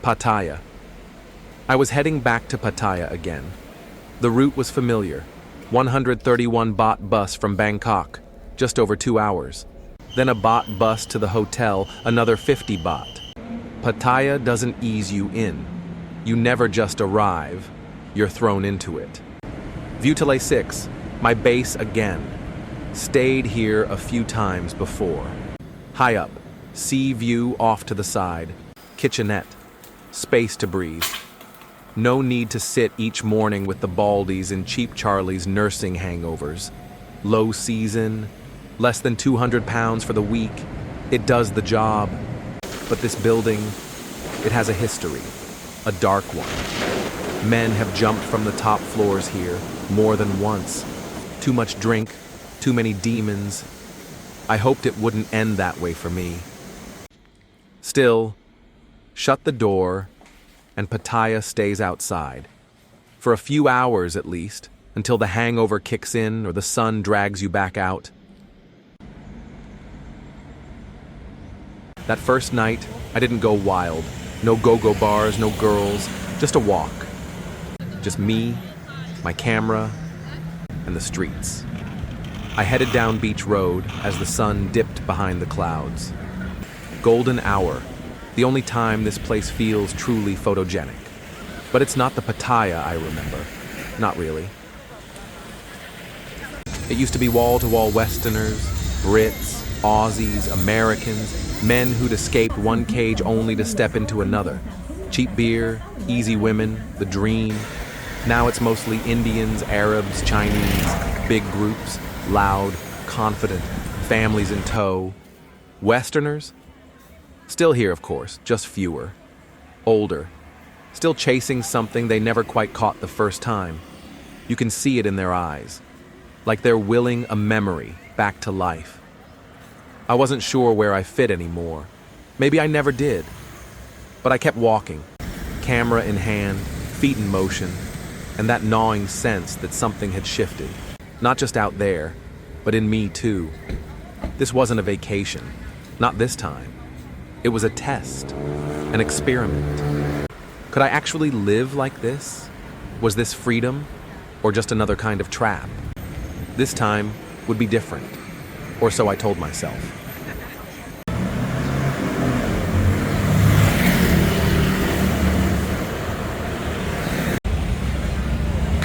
Pattaya. I was heading back to Pattaya again. The route was familiar. 131 baht bus from Bangkok, just over 2 hours. Then a baht bus to the hotel, another 50 baht. Pattaya doesn't ease you in. You never just arrive, you're thrown into it. View Talay 6, my base again. Stayed here a few times before. High up, sea view off to the side, kitchenette, space to breathe. No need to sit each morning with the baldies and cheap Charlies nursing hangovers. Low season, less than 200 pounds for the week. It does the job. But this building, it has a history, a dark one. Men have jumped from the top floors here more than once. Too much drink, too many demons. I hoped it wouldn't end that way for me. Still, shut the door, and Pattaya stays outside. For a few hours at least, until the hangover kicks in or the sun drags you back out. That first night, I didn't go wild. No go-go bars, no girls, just a walk. Just me, my camera, and the streets. I headed down Beach Road as the sun dipped behind the clouds. Golden hour, the only time this place feels truly photogenic. But it's not the Pattaya I remember. Not really. It used to be wall-to-wall Westerners, Brits, Aussies, Americans, men who'd escaped one cage only to step into another. Cheap beer, easy women, the dream. Now it's mostly Indians, Arabs, Chinese, big groups, loud, confident, families in tow. Westerners? Still here, of course, just fewer. Older. Still chasing something they never quite caught the first time. You can see it in their eyes. Like they're willing a memory back to life. I wasn't sure where I fit anymore. Maybe I never did. But I kept walking, camera in hand, feet in motion, and that gnawing sense that something had shifted. Not just out there, but in me too. This wasn't a vacation. Not this time. It was a test, an experiment. Could I actually live like this? Was this freedom, or just another kind of trap? This time would be different, or so I told myself.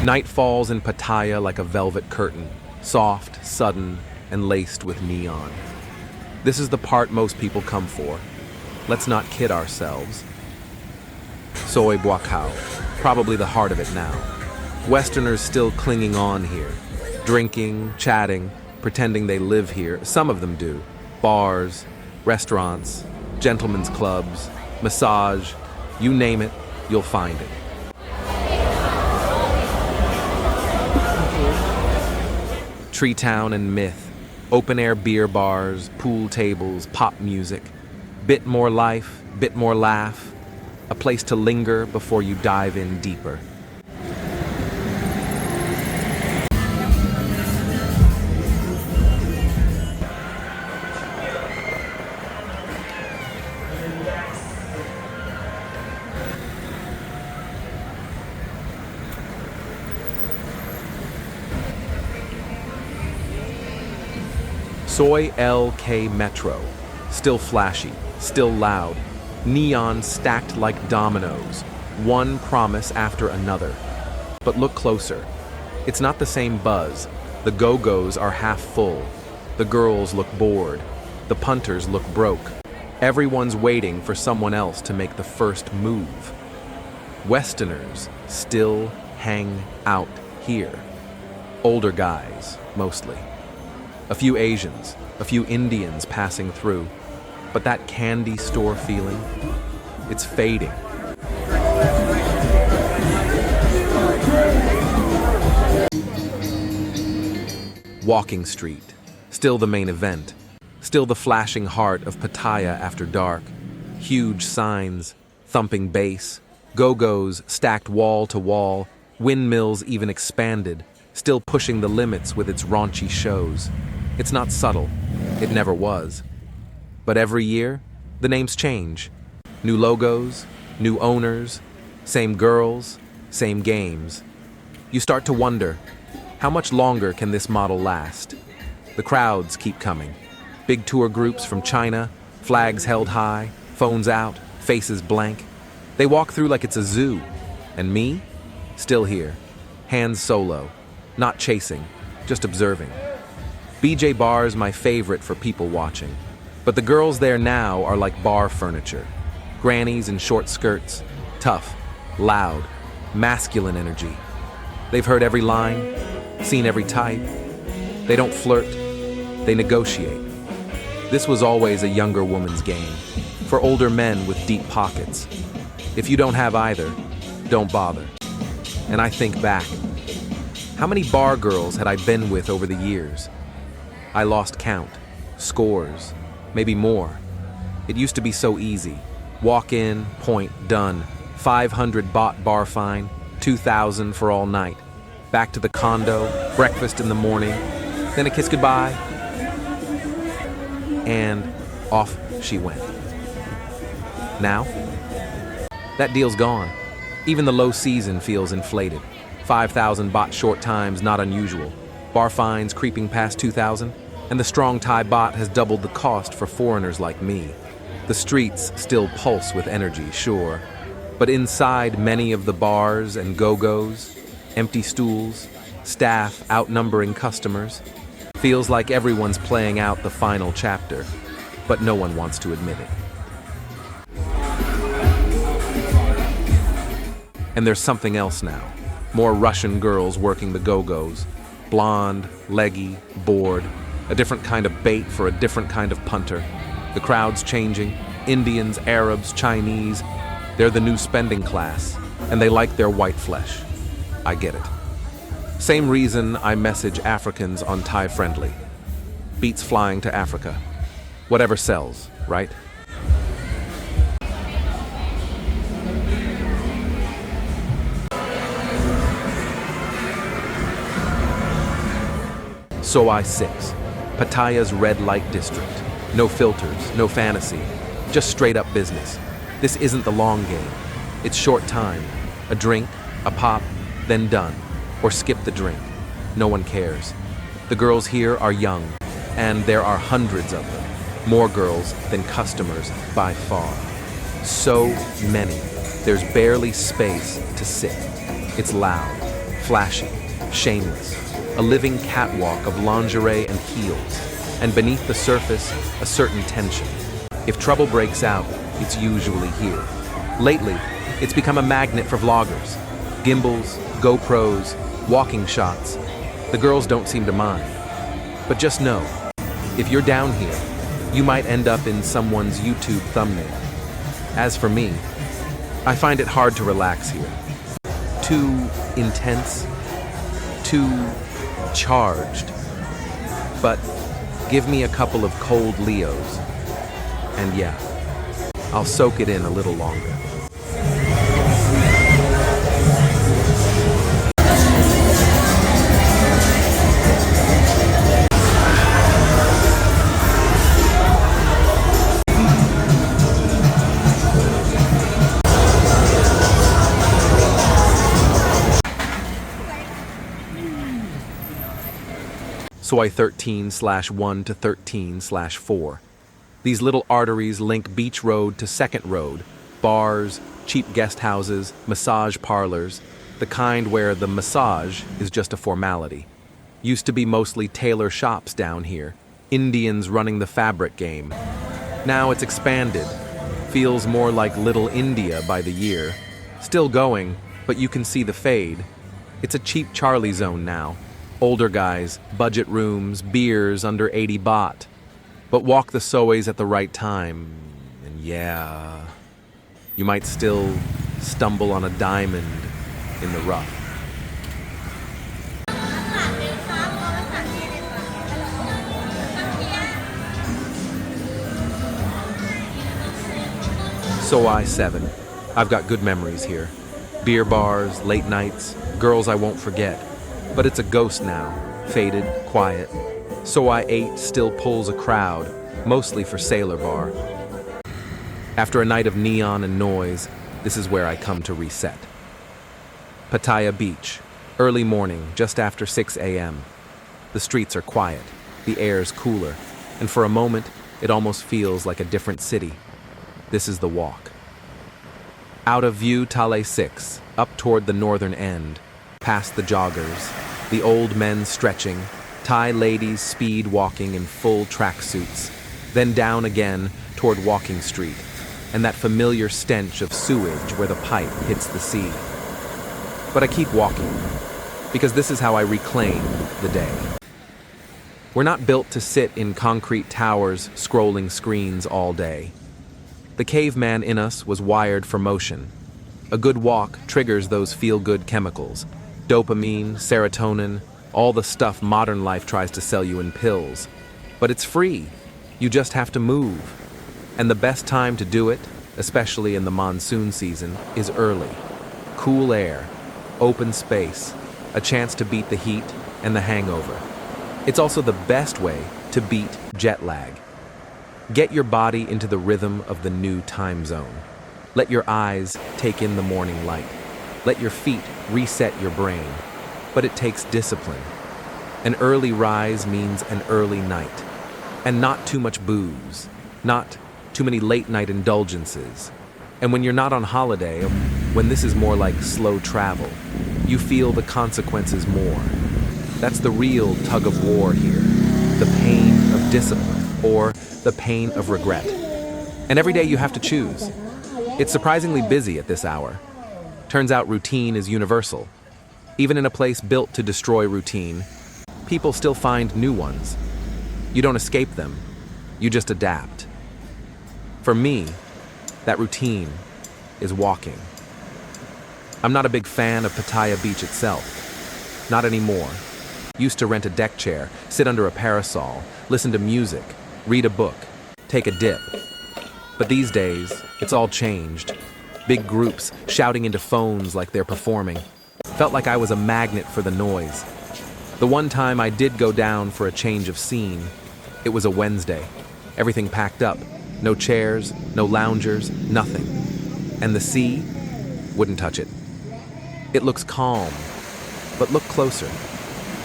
Night falls in Pattaya like a velvet curtain, soft, sudden, and laced with neon. This is the part most people come for. Let's not kid ourselves. Soi Buakhao, probably the heart of it now. Westerners still clinging on here. Drinking, chatting, pretending they live here. Some of them do. Bars, restaurants, gentlemen's clubs, massage, you name it, you'll find it. Tree Town and Myth, open-air beer bars, pool tables, pop music. Bit more life, bit more laugh. A place to linger before you dive in deeper. Soi LK Metro, still flashy, still loud, neon stacked like dominoes, one promise after another. But look closer. It's not the same buzz. The go-go's are half full. The girls look bored. The punters look broke. Everyone's waiting for someone else to make the first move. Westerners still hang out here. Older guys, mostly. A few Asians, a few Indians passing through. But that candy store feeling, it's fading. Walking Street, still the main event. Still the flashing heart of Pattaya after dark. Huge signs, thumping bass, go-go's stacked wall to wall, windmills even expanded, still pushing the limits with its raunchy shows. It's not subtle. It never was. But every year, the names change. New logos, New owners, same girls, same games. You start to wonder, how much longer can this model last? The crowds keep coming. Big tour groups from China, flags held high, phones out, faces blank. They walk through like it's a zoo. And me? Still here. Hands solo. Not chasing, just observing. BJ Bar's my favorite for people watching. But the girls there now are like bar furniture. Grannies in short skirts. Tough, loud, masculine energy. They've heard every line, seen every type. They don't flirt, they negotiate. This was always a younger woman's game, for older men with deep pockets. If you don't have either, don't bother. And I think back, how many bar girls had I been with over the years? I lost count, scores, maybe more. It used to be so easy. Walk in, point, done. 500 baht bar fine, 2,000 for all night. Back to the condo, breakfast in the morning, then a kiss goodbye, and off she went. Now, that deal's gone. Even the low season feels inflated. 5,000 baht short times, not unusual. Bar fines creeping past 2,000, and the strong Thai baht has doubled the cost for foreigners like me. The streets still pulse with energy, sure, but inside many of the bars and go-go's, empty stools, staff outnumbering customers, feels like everyone's playing out the final chapter, but no one wants to admit it. And there's something else now. More Russian girls working the go-go's. Blonde, leggy, bored, a different kind of bait for a different kind of punter. The crowd's changing. Indians, Arabs, Chinese. They're the new spending class, and they like their white flesh. I get it. Same reason I message Africans on Thai Friendly. Beats flying to Africa. Whatever sells, right? Soi 6, Pattaya's red light district. No filters, no fantasy, just straight up business. This isn't the long game. It's short time. A drink, a pop, then done. Or skip the drink. No one cares. The girls here are young, and there are hundreds of them. More girls than customers by far. So many. There's barely space to sit. It's loud, flashy, shameless. A living catwalk of lingerie and heels. And beneath the surface, a certain tension. If trouble breaks out, it's usually here. Lately, it's become a magnet for vloggers. Gimbals, GoPros, walking shots. The girls don't seem to mind. But just know, if you're down here, you might end up in someone's YouTube thumbnail. As for me, I find it hard to relax here. Too intense, too charged. But give me a couple of cold Leos, and yeah, I'll soak it in a little longer. Soi 13/1 to 13/4. These little arteries link Beach Road to Second Road, bars, cheap guest houses, massage parlors, the kind where the massage is just a formality. Used to be mostly tailor shops down here, Indians running the fabric game. Now it's expanded, feels more like Little India by the year. Still going, but you can see the fade. It's a cheap Charlie zone now. Older guys, budget rooms, beers under 80 baht. But walk the Sois at the right time, and yeah, you might still stumble on a diamond in the rough. Soi 7. I've got good memories here. Beer bars, late nights, girls I won't forget. But it's a ghost now, faded, quiet. Soi 8 still pulls a crowd, mostly for Sailor Bar. After a night of neon and noise, this is where I come to reset. Pattaya Beach, early morning, just after 6 a.m. The streets are quiet, the air's cooler, and for a moment, it almost feels like a different city. This is the walk. Out of view, Talay 6, up toward the northern end, past the joggers, the old men stretching, Thai ladies speed walking in full tracksuits, then down again toward Walking Street, and that familiar stench of sewage where the pipe hits the sea. But I keep walking, because this is how I reclaim the day. We're not built to sit in concrete towers scrolling screens all day. The caveman in us was wired for motion. A good walk triggers those feel-good chemicals. Dopamine, serotonin, all the stuff modern life tries to sell you in pills. But it's free. You just have to move. And the best time to do it, especially in the monsoon season, is early. Cool air, open space, a chance to beat the heat and the hangover. It's also the best way to beat jet lag. Get your body into the rhythm of the new time zone. Let your eyes take in the morning light. Let your feet reset your brain. But it takes discipline. An early rise means an early night. And not too much booze. Not too many late-night indulgences. And when you're not on holiday, when this is more like slow travel, you feel the consequences more. That's the real tug of war here. The pain of discipline or the pain of regret. And every day you have to choose. It's surprisingly busy at this hour. Turns out routine is universal. Even in a place built to destroy routine, people still find new ones. You don't escape them, you just adapt. For me, that routine is walking. I'm not a big fan of Pattaya Beach itself. Not anymore. Used to rent a deck chair, sit under a parasol, listen to music, read a book, take a dip. But these days, it's all changed. Big groups shouting into phones like they're performing. Felt like I was a magnet for the noise. The one time I did go down for a change of scene, it was a Wednesday. Everything packed up. No chairs, no loungers, nothing. And the sea wouldn't touch it. It looks calm, but look closer.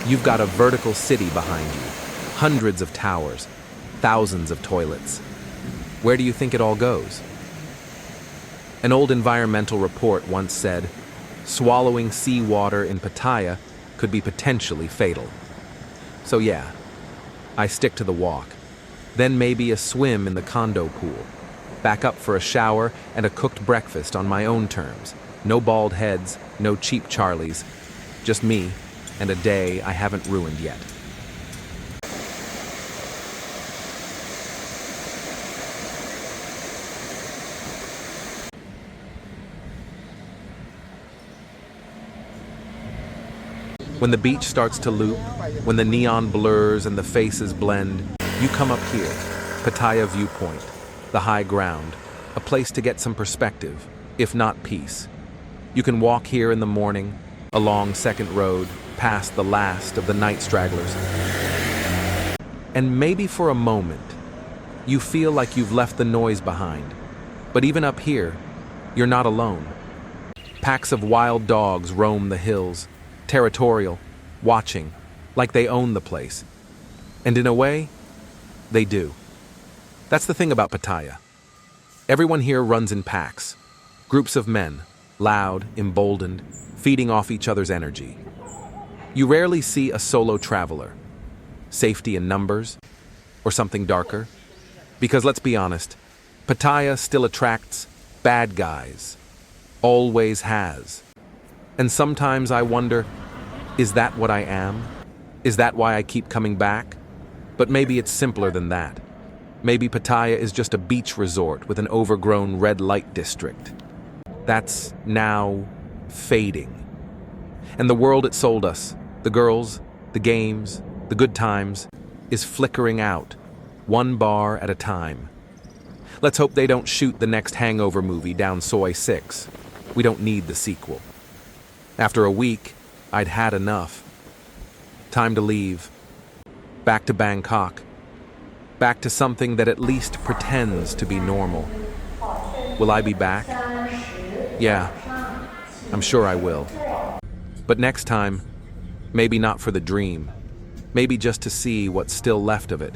You've got a vertical city behind you, hundreds of towers, thousands of toilets. Where do you think it all goes? An old environmental report once said, swallowing seawater in Pattaya could be potentially fatal. So yeah, I stick to the walk. Then maybe a swim in the Condo pool. Back up for a shower and a cooked breakfast on my own terms. No bald heads, no cheap Charlies. Just me and a day I haven't ruined yet. When the beach starts to loop, when the neon blurs and the faces blend, you come up here, Pattaya Viewpoint, the high ground, a place to get some perspective, if not peace. You can walk here in the morning, along Second Road, past the last of the night stragglers. And maybe for a moment, you feel like you've left the noise behind. But even up here, you're not alone. Packs of wild dogs roam the hills, territorial, watching, like they own the place. And in a way, they do. That's the thing about Pattaya. Everyone here runs in packs, groups of men, loud, emboldened, feeding off each other's energy. You rarely see a solo traveler, safety in numbers, or something darker. Because let's be honest, Pattaya still attracts bad guys, always has. And sometimes I wonder, is that what I am? Is that why I keep coming back? But maybe it's simpler than that. Maybe Pattaya is just a beach resort with an overgrown red light district. That's now fading. And the world it sold us, the girls, the games, the good times, is flickering out, one bar at a time. Let's hope they don't shoot the next hangover movie down Soi 6. We don't need the sequel. After a week, I'd had enough. Time to leave. Back to Bangkok. Back to something that at least pretends to be normal. Will I be back? Yeah, I'm sure I will. But next time, maybe not for the dream. Maybe just to see what's still left of it.